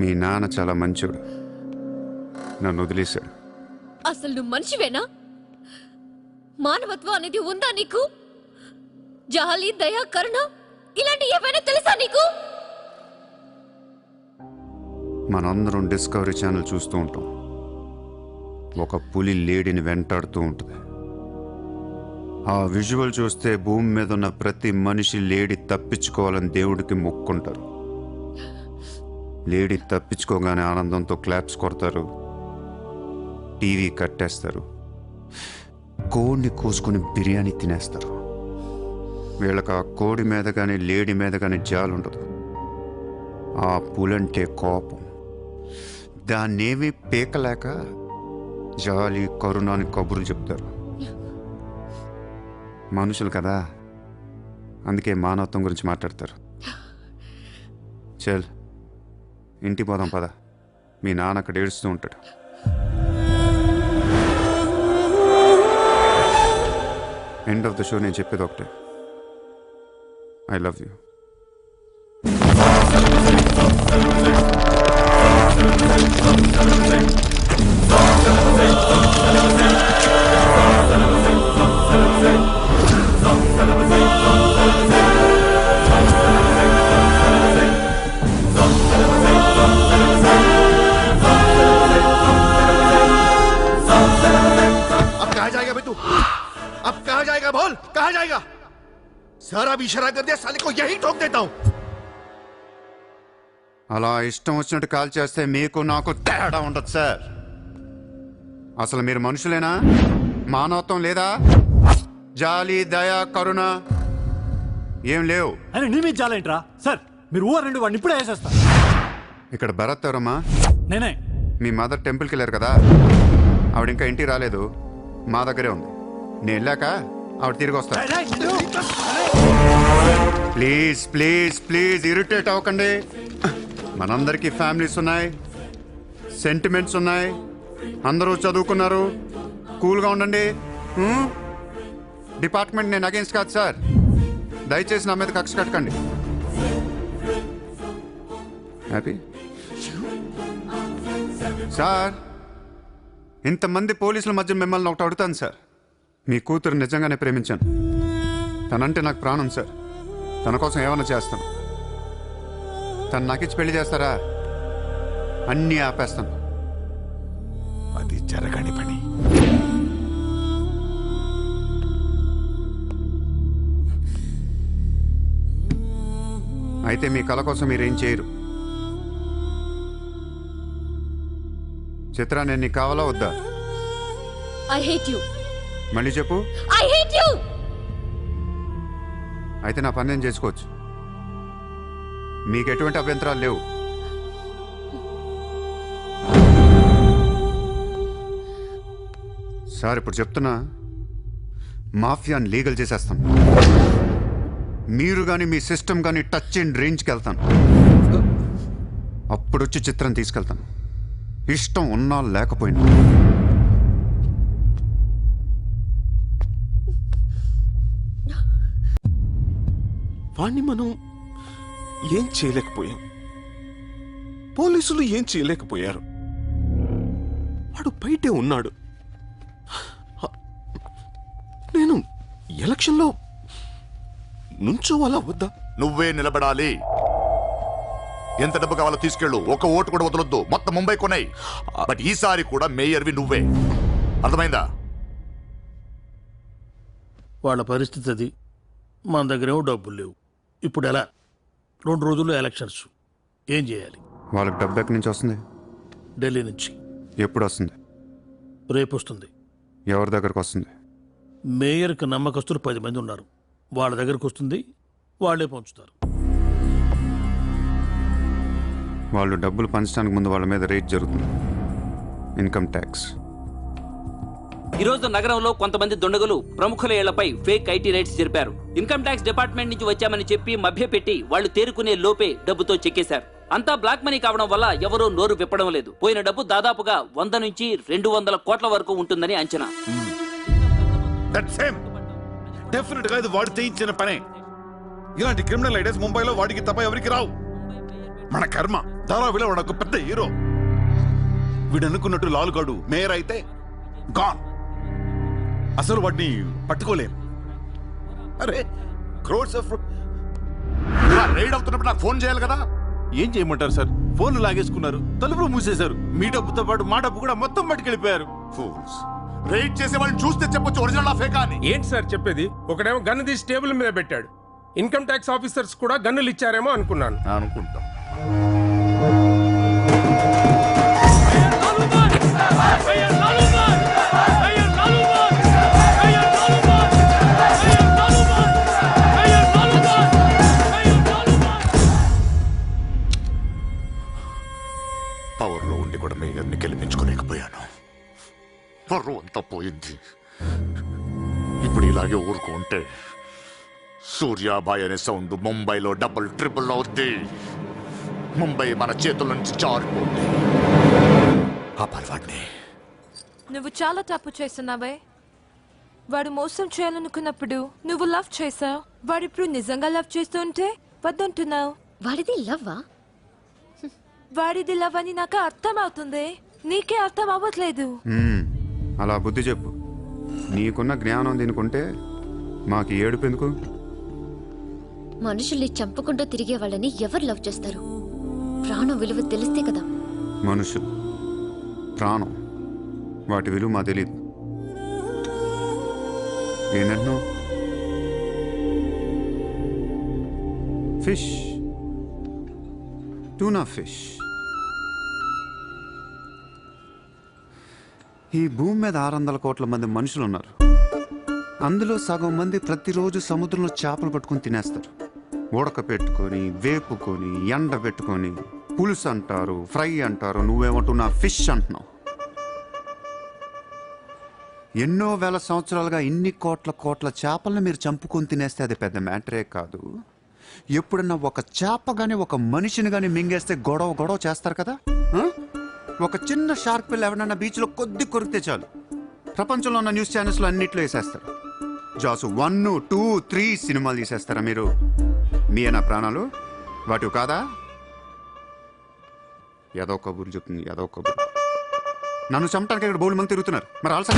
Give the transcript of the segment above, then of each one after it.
మీ నాన్న చాలా మంచోడు, నన్ను వదిలేశాడు. అసలు నువ్వు మనిషివేనా? మానవత్వం అనేది ఉందా నీకు? జాలి, దయ, కరుణ ఇలాంటి ఏమైనా తెలుసా నీకు? మనందరం డిస్కవరీ ఛానల్ చూస్తూ ఉంటాం. ఒక పులి లేడీని వెంటాడుతూ ఉంటుంది. ఆ విజువల్ చూస్తే భూమి మీద ఉన్న ప్రతి మనిషి లేడీ తప్పించుకోవాలని దేవుడికి మొక్కుంటారు. లేడీ తప్పించుకోగానే ఆనందంతో క్లాప్స్ కొడతారు, టీవీ కట్టేస్తారు, కోడిని కోసుకుని బిర్యానీ తినేస్తారు. వీళ్ళకి ఆ కోడి మీద కానీ లేడీ మీద కానీ జాలి ఉండదు. ఆ పులంటే కోపం. దాన్నేమీ పీకలేక జాలి, కరుణ అని కబుర్లు చెప్తారు. మనుషులు కదా, అందుకే మానవత్వం గురించి మాట్లాడతారు. చల్ ఇంటికి పోదాం పద, మీ నాన్న అక్కడ ఏడుస్తూ ఉంటాడు. ఎండ్ ఆఫ్ ద షో నేను చెప్పేది ఒకటే, ఐ లవ్ యూ. अब कहाँ जाएगा बोल, कहाँ जाएगा? सारा भी इशारा कर दिया, साले को यही ठोक देता हूं. అలా ఇష్టం వచ్చినట్టు కాల్ చేస్తే మీకు నాకు తేడా ఉండదు సార్. అసలు మీరు మనుషులేనా? మానవత్వం లేదా? జాలి, దయ, కరుణ ఏం లేవు. అని నీ మీద జాలేంట్రా సార్? మీరు ఊరండి, వాడిని ఇప్పుడే వేసేస్తా. ఇక్కడ భరత్ ఎవరమ్మా? నేనే. మీ మదర్ టెంపుల్కి వెళ్ళారు కదా, ఆవిడ ఇంకా ఇంటికి రాలేదు, మా దగ్గరే ఉంది. నేను వెళ్ళాక ఆవిడ తిరిగి వస్తా. ప్లీజ్ ప్లీజ్ ప్లీజ్ ఇరిటేట్ అవ్వకండి. మనందరికీ ఫ్యామిలీస్ ఉన్నాయి, సెంటిమెంట్స్ ఉన్నాయి, అందరూ చదువుకున్నారు. కూల్గా ఉండండి. డిపార్ట్మెంట్ నేను అగేన్స్ట్ కాదు సార్, దయచేసి నా మీద కక్ష కట్టకండి. Happy sir? ఇంతమంది పోలీసుల మధ్య మిమ్మల్ని ఒకటి అడుగుతాను సార్. మీ కూతురు నిజంగానే ప్రేమించాను, తనంటే నాకు ప్రాణం సార్. తన కోసం ఏమైనా చేస్తాను. తను నాకిచ్చి పెళ్లి చేస్తారా? అన్నీ ఆపేస్తాను. అది జరగని పని. అయితే మీ కళ కోసం మీరేం చేయరు. చిత్ర, నేను నీకు కావాలా వద్దా? I hate you. మళ్ళీ చెప్పు. I hate you. అయితే నా పని నేను చేసుకోవచ్చు, మీకు ఎటువంటి అభ్యంతరాలు లేవు. సార్ ఇప్పుడు చెప్తున్నా, మాఫియాని లీగల్ చేసేస్తాను. మీరు కానీ మీ సిస్టమ్ కానీ టచ్ అండ్ రేంజ్కి వెళ్తాను. అప్పుడు వచ్చి చిత్రం తీసుకెళ్తాను, ఇష్టం ఉన్నా లేకపోయినా. వాణ్ణి మనం ఏం చేయలేకపోయాం, పోలీసులు ఏం చేయలేకపోయారు. వాడు బయటే ఉన్నాడు. నేను ఎలక్షన్లో నుంచోవాలా వద్దా? నువ్వే నిలబడాలి. ఎంత డబ్బు కావాలో తీసుకెళ్ళు, ఒక ఓటు కూడా వదలొద్దు, మొత్తం ముంబై కొన్నాయి. బట్ ఈసారి కూడా మేయర్వి నువ్వే, అర్థమైందా? వాళ్ళ పరిస్థితి అది. మన దగ్గరేమో డబ్బులు లేవు. ఇప్పుడు ఎలా? 2 రోజుల్లో ఎలక్షన్స్. ఏం చేయాలి? వాళ్ళకి డబ్బు ఎక్కడి నుంచి వస్తుంది? ఢిల్లీ నుంచి. ఎప్పుడు వస్తుంది? రేపు వస్తుంది. ఎవరి దగ్గరకు వస్తుంది? మేయర్కి నమ్మకస్తులు 10 మంది ఉన్నారు. వాళ్ళ దగ్గరకు వస్తుంది, వాళ్ళే పంచుతారు. వాళ్ళు డబ్బులు పంచడానికి ముందు వాళ్ళ మీద రేట్ జరుగుతుంది, ఇన్కమ్ ట్యాక్స్. ఈరోజు నగరంలో కొంతమంది దుండగులు ప్రముఖుల ఇళ్లపై ఫేక్ ఐటీ రైట్స్ జరిపారు. ఇన్కమ్ ట్యాక్స్ డిపార్ట్మెంట్ నుంచి వచ్చామని చెప్పి మభ్యపెట్టి వాళ్లు తేరుకునే లోపే డబ్బుతో చెక్కేశారు. అంతా బ్లాక్ మనీ కావడం వల్ల ఎవరూ నోరు విప్పడం లేదు. పోయిన డబ్బు దాదాపుగా 100 నుంచి 200 కోట్ల వరకు ఉంటుందని అంచనా. డెఫినెట్ గా ఇది వాడు చేయించిన పనే. ఇలాంటి క్రిమినల్ ఐడియాస్ ముంబైలో వాడికి తప్ప ఎవరికి రావు. మన కర్మ ధారావిలో ఒక పెద్ద హీరో. వీడు అనుకున్నట్టు లాలుగాడు మేయర్ అయితే గాన్. అసలు వాడిని పట్టుకోలేం. అరే క్రోడ్స్ ఆఫ్ రైడ్ అవుతున్నప్పుడు నాకు ఫోన్ చేయాలి కదా. ఏం చేయమంటారు సార్? ఫోన్లు లాగేసుకున్నారు, తలుపులు మూసేశారు. మీ డబ్బుతో పాటు మా డబ్బు కూడా మొత్తం పట్టుకెళ్ళిపోయారు. ఫూల్స్. రైడ్ చేసే వాళ్ళని చూస్తే చెప్పొచ్చు ఒరిజినల్ ఫేకా అని. ఏంటి సార్ చెప్పేది? ఒకడేమో గన్ను తీసి టేబుల్ మీద పెట్టాడు. ఇన్కమ్ ట్యాక్స్ ఆఫీసర్స్ కూడా గన్నులు ఇచ్చారేమో అనుకున్నాను. అనుకుంటాం. పవర్లో ఉండి కూడా మేయర్ని గెలిపించుకోలేకపోయాను. పర్రు అంతా పోయింది. ఇప్పుడు ఇలాగే ఊరుకుంటే సూర్యాబాయ్ అనే సౌండ్ ముంబైలో డబుల్ ట్రిపుల్ అవుద్ది. ముంబై మన చేతుల నుంచి జారిపోద్ది. ఆపాలి వాడిని. నువ్వు చాలా తప్పు చేస్తున్నావే. వాడు మోసం చేయాలనుకున్నప్పుడు నువ్వు లవ్ చేసావు. వాడిప్పుడు నిజంగా లవ్ చేస్తుంటే వద్దంటున్నావు. వాడిది లవ్వా? వాడిది లవ్ అని నాకు అర్థం అవుతుంది, నీకే అర్థం అవ్వట్లేదు. అలా బుద్ధి చెప్పు. నీకున్న జ్ఞానం దీనికుంటే మాకు ఏడుపు ఎందుకు? మనుషుల్ని చంపుకుంటూ తిరిగే వాళ్ళని ఎవరు లవ్ చేస్తారు? ప్రాణం విలువ తెలిస్తే కదా. మనుషులు, ప్రాణం, వాటి విలువ మా తెలీదు. ఏంటంటున్నావు? Fish, tuna fish. ఈ భూమి మీద 600 కోట్ల మంది మనుషులు ఉన్నారు. అందులో సగం మంది ప్రతిరోజు సముద్రంలో చేపలు పట్టుకొని తినేస్తారు. ఉడక పెట్టుకొని, వేపుకొని, ఎండ పెట్టుకొని, పులుసు అంటారు, ఫ్రై అంటారు. నువ్వేమంటున్నా ఫిష్ అంటున్నావు. ఎన్నో వేల సంవత్సరాలుగా ఇన్ని కోట్ల చేపలను మీరు చంపుకొని తినేస్తే అది పెద్ద మ్యాటరే కాదు. ఎప్పుడన్నా ఒక చేప గానీ ఒక మనిషిని గానీ మింగేస్తే గొడవ చేస్తారు కదా. ఒక చిన్న షార్క్ పిల్ల ఎవరన్నా బీచ్లో కొద్ది కొరికితే చాలు, ప్రపంచంలో ఉన్న న్యూస్ ఛానల్స్లో అన్నిట్లో వేసేస్తారు. జాసు 1, 2, 3 సినిమాలు తీసేస్తారా మీరు? మీ నా ప్రాణాలు వాటివి కాదా? ఏదో కబుర్లు చెప్తుంది, ఏదో కబుర్లు. నన్ను చంపడానికి ఇక్కడ బోల్డ్ మంది తిరుగుతున్నారు. మరి ఆల్సో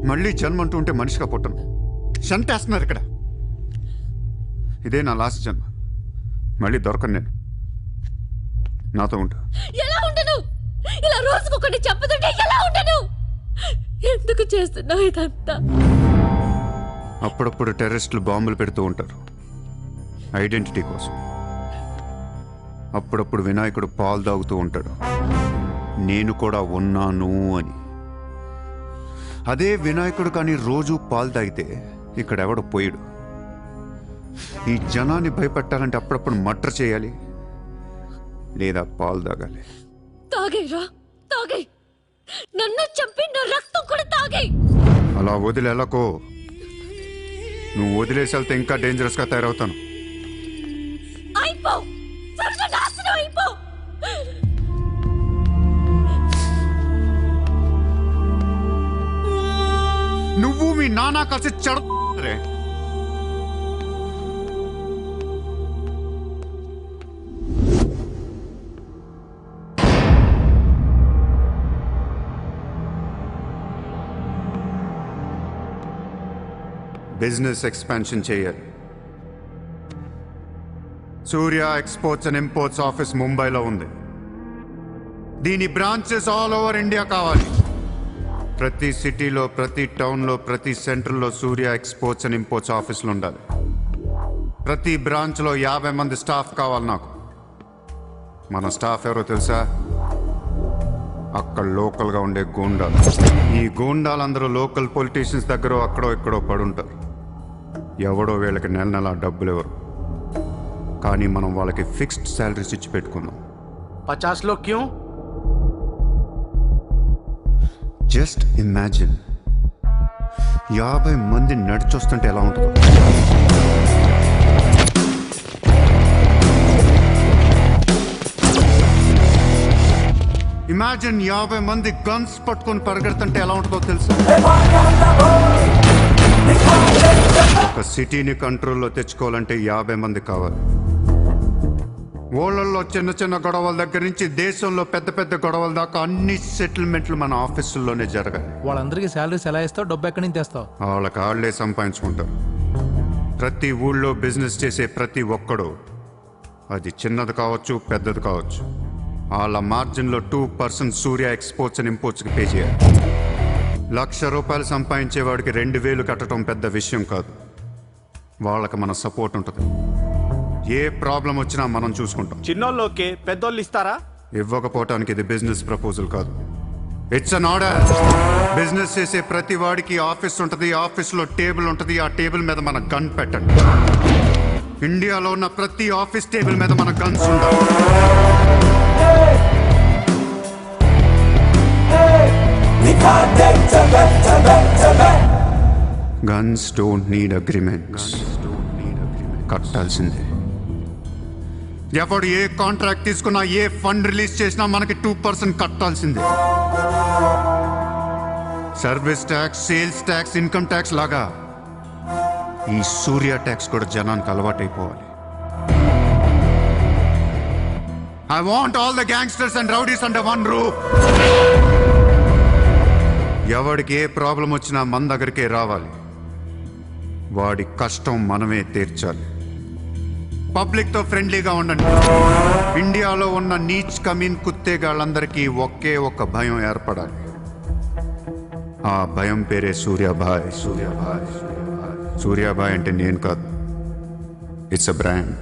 మళ్ళీ జన్మ అంటూ ఉంటే మనిషిగా పుట్టను. షంటేస్తున్నారు ఇక్కడ. ఇదే నా లాస్ట్ జన్మ. మళ్ళీ దొరకను నేను. నాతో ఉంటా. ఎలా ఉండను? ఇలా రోజుకొకటి చంపుతుంటే ఎలా ఉండను? ఎందుకు చేస్తున్నావు ఇదంతా? అప్పుడప్పుడు టెర్రరిస్టులు బాంబులు పెడుతూ ఉంటారు ఐడెంటిటీ కోసం. అప్పుడప్పుడు వినాయకుడు పాలు తాగుతూ ఉంటాడు, నేను కూడా ఉన్నాను అని. అదే వినాయకుడు కానీ రోజు పాలు తాగితే ఇక్కడెవడు పోయాడు. ఈ జనాన్ని భయపెట్టాలంటే అప్పుడప్పుడు మర్డర్ చేయాలి, లేదా పాలు తాగాలి. తాగేరా, తాగే. నన్ను చంపి నా రక్తం కూడా తాగే. అలా వదిలేలకో. నువ్వు వదిలేసి వెళ్తే ఇంకా డేంజరస్ గా తయారవుతాను. అయిపో, సర్వనాశనం అయిపో. నువ్వు మీ నాన్న కలిసి చెడరే. బిజినెస్ ఎక్స్పాన్షన్ చేయాలి. సూర్య ఎక్స్పోర్ట్స్ అండ్ ఇంపోర్ట్స్ ఆఫీస్ ముంబైలో ఉంది. దీని బ్రాంచెస్ ఆల్ ఓవర్ ఇండియా కావాలి. ప్రతి సిటీలో, ప్రతి టౌన్లో, ప్రతి సెంటర్లో సూర్య ఎక్స్పోర్ట్స్ అండ్ ఇంపోర్ట్స్ ఆఫీసులు ఉండాలి. ప్రతి బ్రాంచ్లో 50 మంది స్టాఫ్ కావాలి నాకు. మన స్టాఫ్ ఎవరో తెలుసా? అక్కడ లోకల్గా ఉండే గూండాలు. ఈ గూండాలందరూ లోకల్ పొలిటీషియన్స్ దగ్గర అక్కడో ఇక్కడో పడుంటారు. ఎవడో వీళ్ళకి నెల నెల డబ్బులు ఎవరు, కానీ మనం వాళ్ళకి ఫిక్స్డ్ శాలరీస్ ఇచ్చి పెట్టుకుందాం. 50 लोग क्यों? జస్ట్ ఇమాజిన్ 50 మంది నడిచొస్తుంటే ఎలా ఉంటుందో. ఇమాజిన్ 50 మంది గన్స్ పట్టుకొని పరిగెడుతుంటే ఎలా ఉంటుందో తెలుసా? ఒక సిటీని కంట్రోల్లో తెచ్చుకోవాలంటే 50 మంది కావాలి. ఊళ్ళల్లో చిన్న చిన్న గొడవల దగ్గర నుంచి దేశంలో పెద్ద పెద్ద గొడవల దాకా అన్ని సెటిల్మెంట్లు మన ఆఫీసుల్లోనే జరగాలి. వాళ్ళందరికీ శాలరీస్ ఎలా ఇస్తావు? డబ్బు ఎక్కడి నుంచి తెస్తావు? వాళ్ళకి వాళ్ళే సంపాదించుకుంటారు. ప్రతి ఊళ్ళో బిజినెస్ చేసే ప్రతి ఒక్కడు, అది చిన్నది కావచ్చు పెద్దది కావచ్చు, వాళ్ళ మార్జిన్లో 2% సూర్య ఎక్స్పోర్ట్స్ అండ్ ఇంపోర్ట్స్కి పే చేయాలి. ₹1,00,000 సంపాదించేవాడికి 2,000 కట్టడం పెద్ద విషయం కాదు. వాళ్ళకి మన సపోర్ట్ ఉంటుంది. ఏ ప్రాబ్లం వచ్చినా మనం చూసుకుంటాం. చిన్నోళ్ళు ఓకే, పెద్దోళ్ళు ఇస్తారా? ఇవ్వకపోవటానికి ఇది బిజినెస్ ప్రపోజల్ కాదు, ఇట్స్ అన్ ఆర్డర్. బిజినెస్ చేసే ప్రతి వాడికి ఆఫీస్ ఉంటుంది. ఆఫీస్లో టేబుల్ ఉంటుంది. ఆ టేబుల్ మీద మన గన్ పెట్టండి. ఇండియాలో ఉన్న ప్రతి ఆఫీస్ టేబుల్ మీద మన గన్స్ ఉండాలి. Guns don't need agreements. కట్టాల్సిందే. ఎవడు ఏ కాంట్రాక్ట్ తీసుకున్నా, ఏ ఫండ్ రిలీజ్ చేసినా మనకి 2% కట్టాల్సిందే. Service tax, sales tax, income tax లాగా ఈ సూర్య ట్యాక్స్ కూడా జనానికి అలవాటైపోవాలి. I want all the gangsters and rowdies under one roof. ఎవడికి ఏ ప్రాబ్లం వచ్చినా మన దగ్గరికే రావాలి. వాడి కష్టం మనమే తీర్చాలి. పబ్లిక్తో ఫ్రెండ్లీగా ఉండండి. ఇండియాలో ఉన్న నీచ్ కమీన్ కుత్తేగాళ్ళందరికీ ఒకే ఒక భయం ఏర్పడాలి. ఆ భయం పేరే సూర్యాభాయ్. సూర్యాభాయ్ అంటే నేను కాదు, ఇట్స్ అ బ్రాండ్.